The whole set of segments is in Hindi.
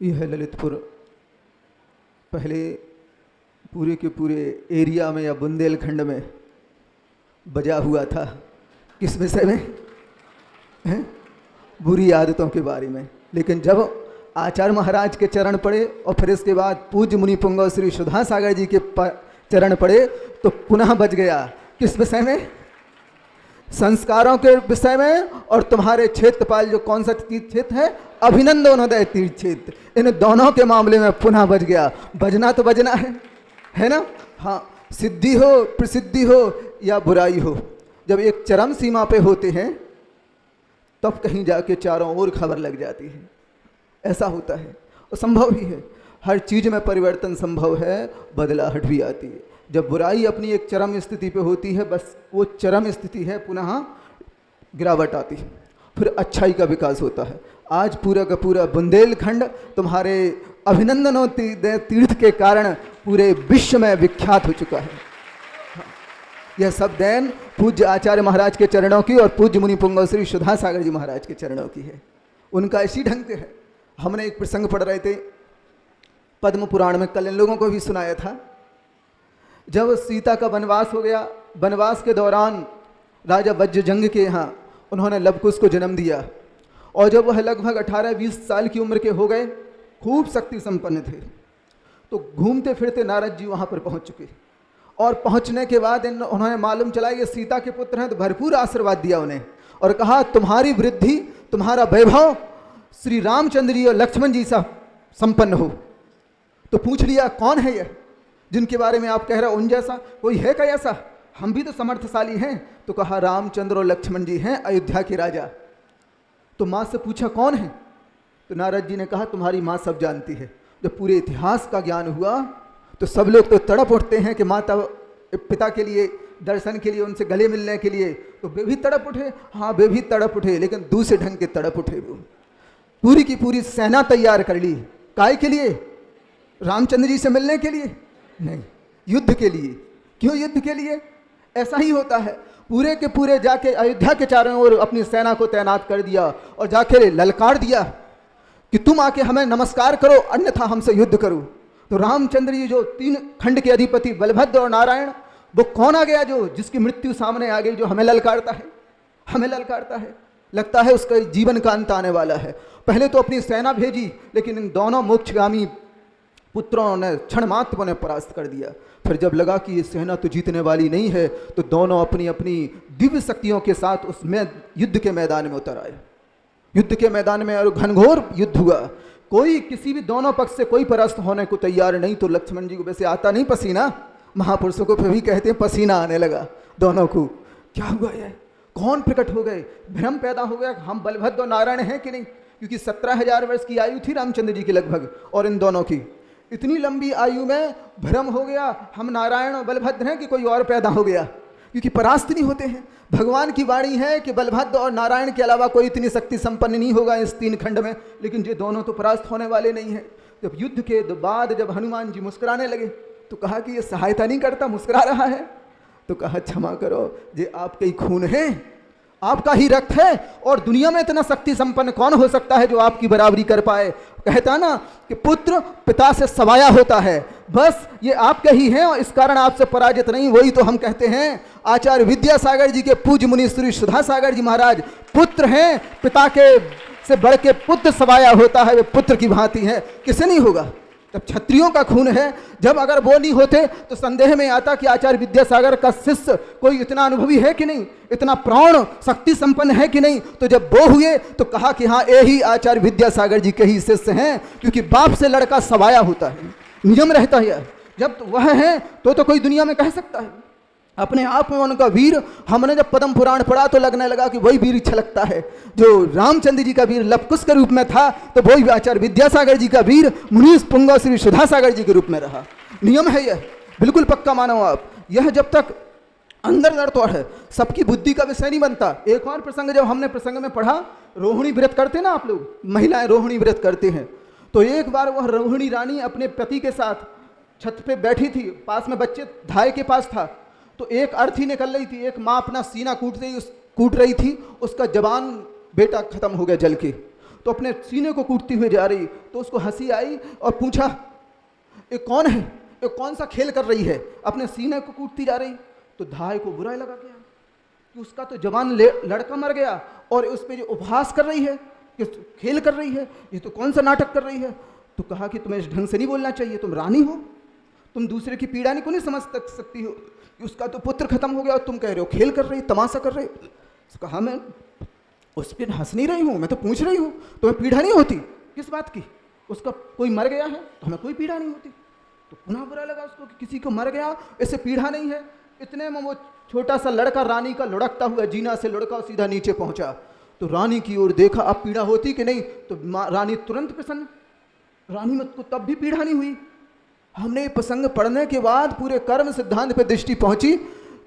ये है ललितपुर। पहले पूरे के पूरे एरिया में या बुंदेलखंड में बजा हुआ था। किस विषय में? बुरी आदतों के बारे में। लेकिन जब आचार्य महाराज के चरण पड़े और फिर इसके बाद पूज्य मुनि पुंगव श्री सुधा सागर जी के चरण पड़े तो पुनः बज गया। किस विषय में? संस्कारों के विषय में। और तुम्हारे क्षेत्रपाल जो कौन सा तीर्थ क्षेत्र है, अभिनंदनोदय तीर्थ क्षेत्र, इन दोनों के मामले में पुनः बज गया। बजना तो बजना है ना? हाँ, सिद्धि हो, प्रसिद्धि हो या बुराई हो, जब एक चरम सीमा पे होते हैं तब कहीं जाके चारों ओर खबर लग जाती है। ऐसा होता है और संभव ही है। हर चीज़ में परिवर्तन संभव है, बदलाहट भी आती है। जब बुराई अपनी एक चरम स्थिति पे होती है, बस वो चरम स्थिति है, पुनः गिरावट आती है, फिर अच्छाई का विकास होता है। आज पूरा का पूरा बुंदेलखंड तुम्हारे अभिनंदनोदय तीर्थ के कारण पूरे विश्व में विख्यात हो चुका है। यह सब देन पूज्य आचार्य महाराज के चरणों की और पूज्य मुनि पुंगव श्री सुधा सागर जी महाराज के चरणों की है। उनका इसी ढंग से है। हमने एक प्रसंग पढ़ रहे थे पद्म पुराण में, कल इन लोगों को भी सुनाया था। जब सीता का वनवास हो गया, वनवास के दौरान राजा वज्रजंग के यहाँ उन्होंने लवकुश को जन्म दिया और जब वह लगभग 18-20 साल की उम्र के हो गए, खूब शक्ति संपन्न थे, तो घूमते फिरते नारद जी वहाँ पर पहुँच चुके। और पहुँचने के बाद उन्होंने मालूम चला ये सीता के पुत्र हैं, तो भरपूर आशीर्वाद दिया उन्हें और कहा तुम्हारी वृद्धि, तुम्हारा वैभव श्री रामचंद्र जी और लक्ष्मण जी सा संपन्न हो। तो पूछ लिया कौन है यह जिनके बारे में आप कह रहे हो, उन जैसा कोई है क्या ऐसा? हम भी तो समर्थशाली हैं। तो कहा रामचंद्र और लक्ष्मण जी हैं, अयोध्या के राजा। तो माँ से पूछा कौन है? तो नारद जी ने कहा तुम्हारी माँ सब जानती है। जब पूरे इतिहास का ज्ञान हुआ तो सब लोग तो तड़प उठते हैं कि माता पिता के लिए दर्शन के लिए, उनसे गले मिलने के लिए, तो वे भी तड़प उठे। हाँ, वे भी तड़प उठे, लेकिन दूसरे ढंग के तड़प उठे। वो पूरी की पूरी सेना तैयार कर ली। काय के लिए? रामचंद्र जी से मिलने के लिए नहीं, युद्ध के लिए। क्यों युद्ध के लिए? ऐसा ही होता है। पूरे के पूरे जाके अयोध्या के चारों ओर अपनी सेना को तैनात कर दिया और जाके ललकार दिया कि तुम आके हमें नमस्कार करो, अन्यथा हमसे युद्ध करो। तो रामचंद्र जी जो 3 खंड के अधिपति बलभद्र और नारायण, वो कौन आ गया जो जिसकी मृत्यु सामने आ गई, जो हमें ललकारता है, हमें ललकारता है। लगता है उसका जीवन का अंत आने वाला है। पहले तो अपनी सेना भेजी, लेकिन इन दोनों मोक्षगामी पुत्रों ने क्षण मात्र ने परास्त कर दिया। फिर जब लगा कि ये सेना तो जीतने वाली नहीं है, तो दोनों अपनी अपनी दिव्य शक्तियों के साथ उसमें युद्ध के मैदान में उतर आए। युद्ध के मैदान में और घनघोर युद्ध हुआ। कोई किसी भी दोनों पक्ष से कोई परास्त होने को तैयार नहीं। तो लक्ष्मण जी को वैसे आता नहीं पसीना, महापुरुषों को फिर भी कहते हैं पसीना आने लगा दोनों को। क्या हुआ है? कौन प्रकट हो गए? भ्रम पैदा हो गया हम बलभद्र और नारायण हैं कि नहीं, क्योंकि 17,000 वर्ष की आयु थी रामचंद्र जी की लगभग, और इन दोनों की इतनी लंबी आयु में भ्रम हो गया हम नारायण और बलभद्र हैं कि कोई और पैदा हो गया, क्योंकि परास्त नहीं होते हैं। भगवान की वाणी है कि बलभद्र और नारायण के अलावा कोई इतनी शक्ति संपन्न नहीं होगा इस 3 खंड में, लेकिन ये दोनों तो परास्त होने वाले नहीं हैं। जब युद्ध के बाद जब हनुमान जी मुस्कुराने लगे तो कहा कि ये सहायता नहीं करता, मुस्कुरा रहा है। तो कहा क्षमा करो, ये आपके ही खून है, आपका ही रक्त है, और दुनिया में इतना शक्ति संपन्न कौन हो सकता है जो आपकी बराबरी कर पाए। कहता ना कि पुत्र पिता से सवाया होता है, बस ये आपके ही हैं और इस कारण आपसे पराजित नहीं। वही तो हम कहते हैं आचार्य विद्यासागर जी के पूज्य मुनि श्री सुधा सागर जी महाराज पुत्र हैं, पिता के से बढ़ के पुत्र सवाया होता है, वे पुत्र की भांति है, किसे नहीं होगा। तब क्षत्रियों का खून है। जब अगर वो नहीं होते तो संदेह में आता कि आचार्य विद्यासागर का शिष्य कोई इतना अनुभवी है कि नहीं, इतना प्राण शक्ति संपन्न है कि नहीं। तो जब वो हुए तो कहा कि हाँ ये ही आचार्य विद्यासागर जी के ही शिष्य हैं, क्योंकि बाप से लड़का सवाया होता है, नियम रहता है। जब वह है तो कोई दुनिया में कह सकता है अपने आप में उनका वीर। हमने जब पद्म पुराण पढ़ा तो लगने लगा कि वही वीर छलकता है जो रामचंद्र जी का वीर लवकुश के रूप में था, तो वही आचार्य विद्यासागर जी का वीर मुनीष पुंगव श्री सुधा सागर जी के रूप में रहा। नियम है यह, बिल्कुल पक्का मानो आप। यह जब तक अंदर लड़तोड़ है, सबकी बुद्धि का विषय नहीं बनता। एक और प्रसंग जब हमने प्रसंग में पढ़ा, रोहिणी व्रत करते ना आप लोग, महिलाएं रोहिणी व्रत करते हैं। तो एक बार वह रोहिणी रानी अपने पति के साथ छत पे बैठी थी, पास में बच्चे धाय के पास था। तो एक अर्थी निकल रही थी, एक माँ अपना सीना कूट रही थी, उसका जवान बेटा खत्म हो गया जल के। तो अपने सीने को कूटती हुई जा रही। तो उसको हंसी आई और पूछा, ये कौन है, ये कौन सा खेल कर रही है, अपने सीने को कूटती जा रही। तो धाय को बुरा लगा गया कि उसका तो जवान लड़का मर गया और उस पर जो उपहास कर रही है, कि खेल कर रही है, ये तो कौन सा नाटक कर रही है। तो कहा कि तुम्हें इस ढंग से नहीं बोलना चाहिए, तुम रानी हो, तुम दूसरे की पीड़ा नहीं को नहीं समझ सकती हो कि उसका तो पुत्र खत्म हो गया और तुम कह रहे हो खेल कर रही, तमाशा कर रही। कहा मैं उस पर हंस नहीं रही हूँ, मैं तो पूछ रही हूँ तुम्हें पीड़ा नहीं होती, किस बात की, उसका कोई मर गया है तो हमें कोई पीड़ा नहीं होती। तो पुनः बुरा लगा उसको कि किसी को मर गया इससे पीड़ा नहीं है। इतने में वो छोटा सा लड़का रानी का लुढ़कता हुआ जीना से लुढ़का और सीधा नीचे पहुंचा। तो रानी की ओर देखा, अब पीड़ा होती कि नहीं, तो रानी तुरंत प्रसन्न, रानी में को तब भी पीड़ा नहीं हुई। हमने ये प्रसंग पढ़ने के बाद पूरे कर्म सिद्धांत पे दृष्टि पहुंची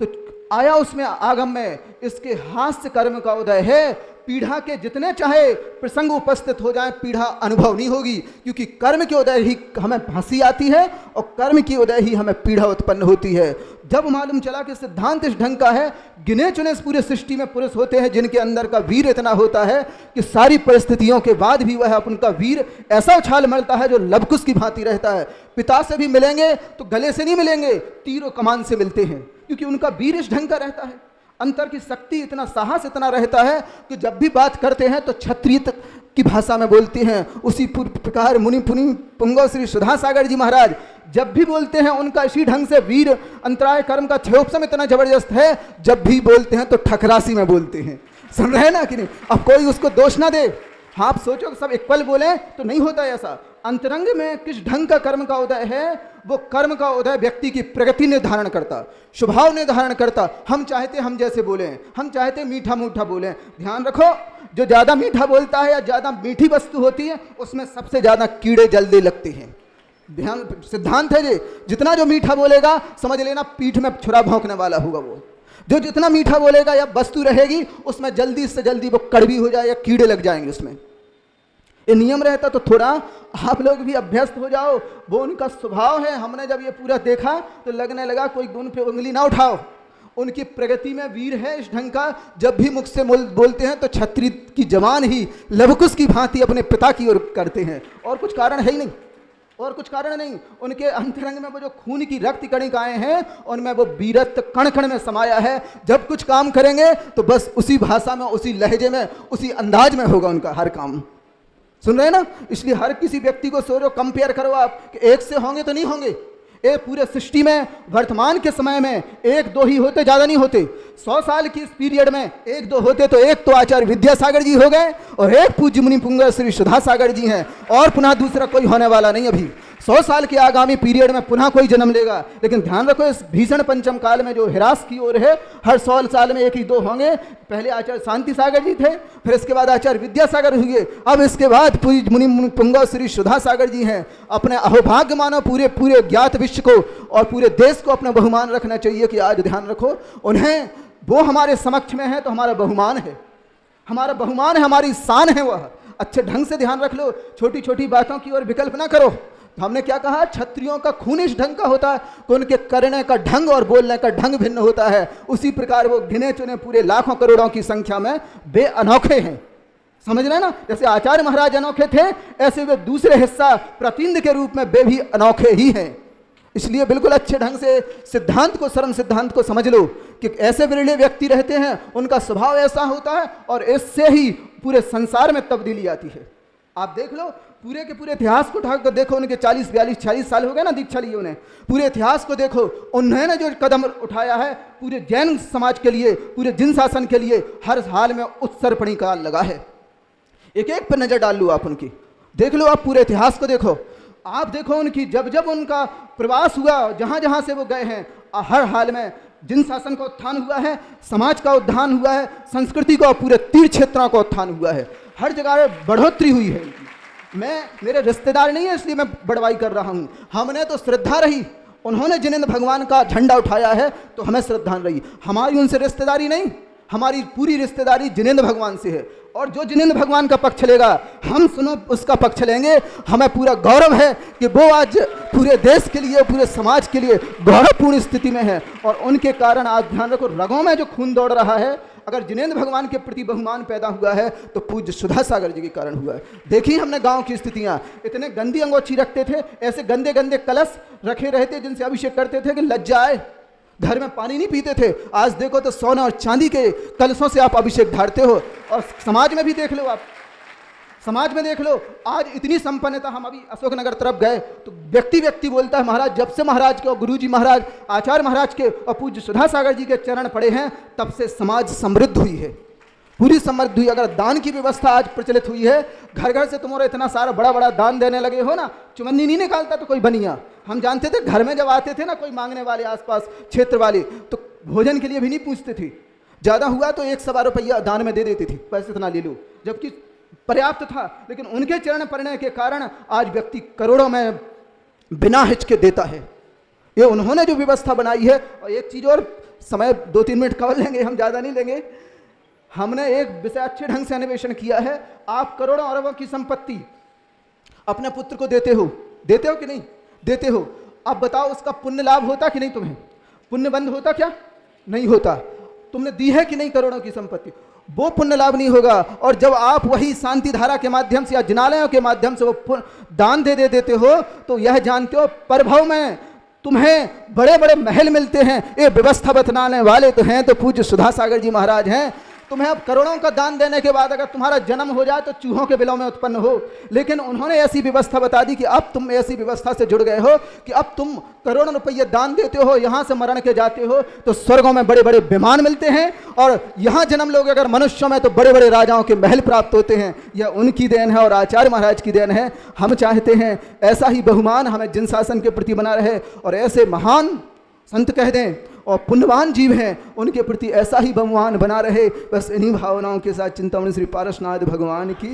तो आया उसमें आगम में इसके हास्य कर्म का उदय है। पीढ़ा के जितने चाहे प्रसंग उपस्थित हो जाए, पीढ़ा अनुभव नहीं होगी, क्योंकि कर्म के उदय ही हमें हंसी आती है और कर्म की उदय ही हमें पीढ़ा उत्पन्न होती है। जब मालूम चला कि सिद्धांत इस ढंग का है, गिने चुने इस पूरे सृष्टि में पुरुष होते हैं जिनके अंदर का वीर इतना होता है कि सारी परिस्थितियों के बाद भी वह उनका वीर ऐसा उछाल मरता है जो लबकुश की भांति रहता है। पिता से भी मिलेंगे तो गले से नहीं मिलेंगे, तीर और कमान से मिलते हैं, क्योंकि उनका वीर इस ढंग का रहता है। अंतर की शक्ति इतना, साहस इतना रहता है कि जब भी बात करते हैं तो क्षत्रिय की भाषा में बोलते हैं। उसी प्रकार मुनि पुंगव श्री सुधा सागर जी महाराज जब भी बोलते हैं उनका इसी ढंग से वीर अंतराय कर्म का क्षयोपशम इतना जबरदस्त है, जब भी बोलते हैं तो ठकरासी में बोलते हैं। सुन रहे हैं ना कि नहीं? अब कोई उसको दोष ना दे, हाँ आप सोचो सब इक्वल बोले तो नहीं होता ऐसा। अंतरंग में किस ढंग का कर्म का उदय है, वो कर्म का उदय व्यक्ति की प्रगति निर्धारण करता, स्वभाव निर्धारण करता। हम चाहते हम जैसे बोले, हम चाहते मीठा मूठा बोले। ध्यान रखो, जो ज़्यादा मीठा बोलता है या ज़्यादा मीठी वस्तु होती है उसमें सबसे ज़्यादा कीड़े जल्दी लगते हैं। ध्यान, सिद्धांत है जी, जितना जो मीठा बोलेगा समझ लेना पीठ में छुरा भौंकने वाला होगा। वो जो जितना मीठा बोलेगा या वस्तु रहेगी उसमें जल्दी से जल्दी वो कड़वी हो जाए या कीड़े लग जाएंगे उसमें। ये नियम रहता तो थोड़ा आप लोग भी अभ्यस्त हो जाओ, वो उनका स्वभाव है। हमने जब ये पूरा देखा तो लगने लगा कोई उन पे उंगली ना उठाओ, उनकी प्रगति में वीर है इस ढंग का। जब भी मुख से बोलते हैं तो क्षत्रिय की जवान ही लवकुश की भांति अपने पिता की ओर करते हैं, और कुछ कारण है ही नहीं, और कुछ कारण नहीं। उनके अंतरंग में वो जो खून की रक्त कणिकाएं हैं उनमें वो वीरत्व कण कण में समाया है। जब कुछ काम करेंगे तो बस उसी भाषा में, उसी लहजे में, उसी अंदाज में होगा उनका हर काम। सुन रहे हैं ना? इसलिए हर किसी व्यक्ति को सोचो, कंपेयर करो आप कि एक से होंगे तो नहीं होंगे। ये पूरे सृष्टि में वर्तमान के समय में एक दो ही होते, ज़्यादा नहीं होते। 100 साल की इस पीरियड में एक दो होते तो एक तो आचार्य विद्यासागर जी हो गए और एक पूज्य मुनि पुंगव श्री सुधा सागर जी हैं, और पुनः दूसरा कोई होने वाला नहीं। अभी 100 साल के आगामी पीरियड में पुनः कोई जन्म लेगा। लेकिन ध्यान रखो, इस भीषण पंचम काल में जो हिरास की ओर है, हर 100 साल में एक ही दो होंगे। पहले आचार्य शांति सागर जी थे, फिर इसके बाद आचार्य विद्यासागर हुए, अब इसके बाद पूज्य मुनि पुंगव श्री सुधा सागर जी हैं। अपने अहोभाग्य मानो पूरे पूरे ज्ञात विश्व को और पूरे देश को अपना बहुमान रखना चाहिए कि आज ध्यान रखो उन्हें, वो हमारे समक्ष में है तो हमारा बहुमान है, हमारा बहुमान है, हमारी शान है। वह अच्छे ढंग से ध्यान रख लो, छोटी छोटी बातों की ओर विकल्प ना करो। हमने क्या कहा, क्षत्रियों का खून इस ढंग का होता है कि उनके करने का ढंग और बोलने का ढंग भिन्न होता है। उसी प्रकार वो गिने चुने पूरे लाखों करोड़ों की संख्या में वे अनोखे हैं। समझ रहे हैं ना? जैसे आचार्य महाराज अनोखे थे, ऐसे वे दूसरे हिस्सा प्रतिंद के रूप में वे भी अनोखे ही हैं। इसलिए बिल्कुल अच्छे ढंग से सिद्धांत को, सरम सिद्धांत को समझ लो कि ऐसे विरले व्यक्ति रहते हैं, उनका स्वभाव ऐसा होता है और इससे ही पूरे संसार में तब्दीली आती है। आप देख लो, पूरे के पूरे इतिहास को उठाकर कर देखो, उनके 40-42-46 साल हो गए ना दीक्षा लिए उन्हें। पूरे इतिहास को देखो, उन्होंने जो कदम उठाया है पूरे जैन समाज के लिए, पूरे जिन शासन के लिए, हर हाल में उत्सर्पणी काल लगा है। एक एक पर नजर डाल लो आप उनकी, देख लो आप पूरे इतिहास को देखो। आप देखो उनकी जब जब उनका प्रवास हुआ, जहाँ जहाँ से वो गए हैं, हर हाल में जिन शासन का उत्थान हुआ है, समाज का उत्थान हुआ है, संस्कृति का, पूरे तीर्थ क्षेत्रों का उत्थान हुआ है, हर जगह बढ़ोतरी हुई है। मैं, मेरे रिश्तेदार नहीं है इसलिए मैं बड़वाई कर रहा हूँ, हमने तो श्रद्धा रही, उन्होंने जिनेंद्र भगवान का झंडा उठाया है तो हमें श्रद्धा रही, हमारी उनसे रिश्तेदारी नहीं। हमारी पूरी रिश्तेदारी जिनेंद्र भगवान से है, और जो जिनेंद्र भगवान का पक्ष लेगा हम सुनो उसका पक्ष लेंगे। हमें पूरा गौरव है कि वो आज पूरे देश के लिए, पूरे समाज के लिए गौरवपूर्ण स्थिति में है, और उनके कारण आज ध्यान रखो रगों में जो खून दौड़ रहा है, अगर जिनेंद्र भगवान के प्रति बहुमान पैदा हुआ है तो पूज्य सुधा सागर जी के कारण हुआ है। देखिए हमने गांव की स्थितियां, इतने गंदी अंगोछी रखते थे, ऐसे गंदे गंदे कलश रखे रहते जिनसे अभिषेक करते थे कि लज्जा आए, घर में पानी नहीं पीते थे। आज देखो तो सोना और चांदी के कलशों से आप अभिषेक ढारते हो। और समाज में भी देख लो, आप समाज में देख लो, आज इतनी संपन्नता। हम अभी अशोकनगर तरफ गए तो व्यक्ति बोलता है महाराज जब से महाराज के और गुरुजी महाराज आचार्य महाराज के और पूज्य सुधा सागर जी के चरण पड़े हैं तब से समाज समृद्ध हुई है, पूरी समृद्ध हुई। अगर दान की व्यवस्था आज प्रचलित हुई है, घर घर से तुम्हारा इतना सारा बड़ा बड़ा दान देने लगे हो ना, चुमन्नी नहीं निकालता तो कोई बनिया। हम जानते थे घर में जब आते थे ना कोई मांगने वाले आसपास क्षेत्र वाले, तो भोजन के लिए भी नहीं पूछते थे, ज़्यादा हुआ तो 1 रुपया दान में दे देती थी, पैसे इतना ले लो, जबकि पर्याप्त था। लेकिन उनके चरण पड़ने के कारण आज व्यक्ति करोड़ों में बिना हिचके देता है। ये उन्होंने जो व्यवस्था बनाई है। और एक चीज़ और, समय 2-3 मिनट कवर लेंगे, हम ज़्यादा नहीं लेंगे। हमने एक विषय अच्छे ढंग से अन्वेषण किया है। आप करोड़ों अरबों की संपत्ति अपने पुत्र को देते हो कि नहीं देते हो? अब बताओ उसका पुण्य लाभ होता कि नहीं? तुम्हें पुण्य बंद होता क्या? नहीं होता। तुमने दी है कि नहीं करोड़ों की संपत्ति? वो पुण्य लाभ नहीं होगा। और जब आप वही शांति धारा के माध्यम से या जिनालयों के माध्यम से वो दान दे देते हो तो यह जानते हो प्रभव में तुम्हें बड़े बड़े महल मिलते हैं। ये व्यवस्था बतलाने वाले तो हैं तो पूज्य सुधा सागर जी महाराज हैं। तुम्हें अब करोड़ों का दान देने के बाद अगर तुम्हारा जन्म हो जाए तो चूहों के बिलों में उत्पन्न हो, लेकिन उन्होंने ऐसी व्यवस्था बता दी कि अब तुम ऐसी व्यवस्था से जुड़ गए हो कि अब तुम करोड़ों रुपये दान देते हो, यहाँ से मरण के जाते हो तो स्वर्गों में बड़े बड़े विमान मिलते हैं, और यहाँ जन्म लोगे अगर मनुष्यों में तो बड़े बड़े राजाओं के महल प्राप्त होते हैं। यह उनकी देन है और आचार्य महाराज की देन है। हम चाहते हैं ऐसा ही बहुमान हमें जिन शासन के प्रति बना रहे, और ऐसे महान संत कह दें और पुण्यवान जीव हैं उनके प्रति ऐसा ही बहुमान बना रहे। बस इन्हीं भावनाओं के साथ चिंतामणि श्री पारसनाथ भगवान की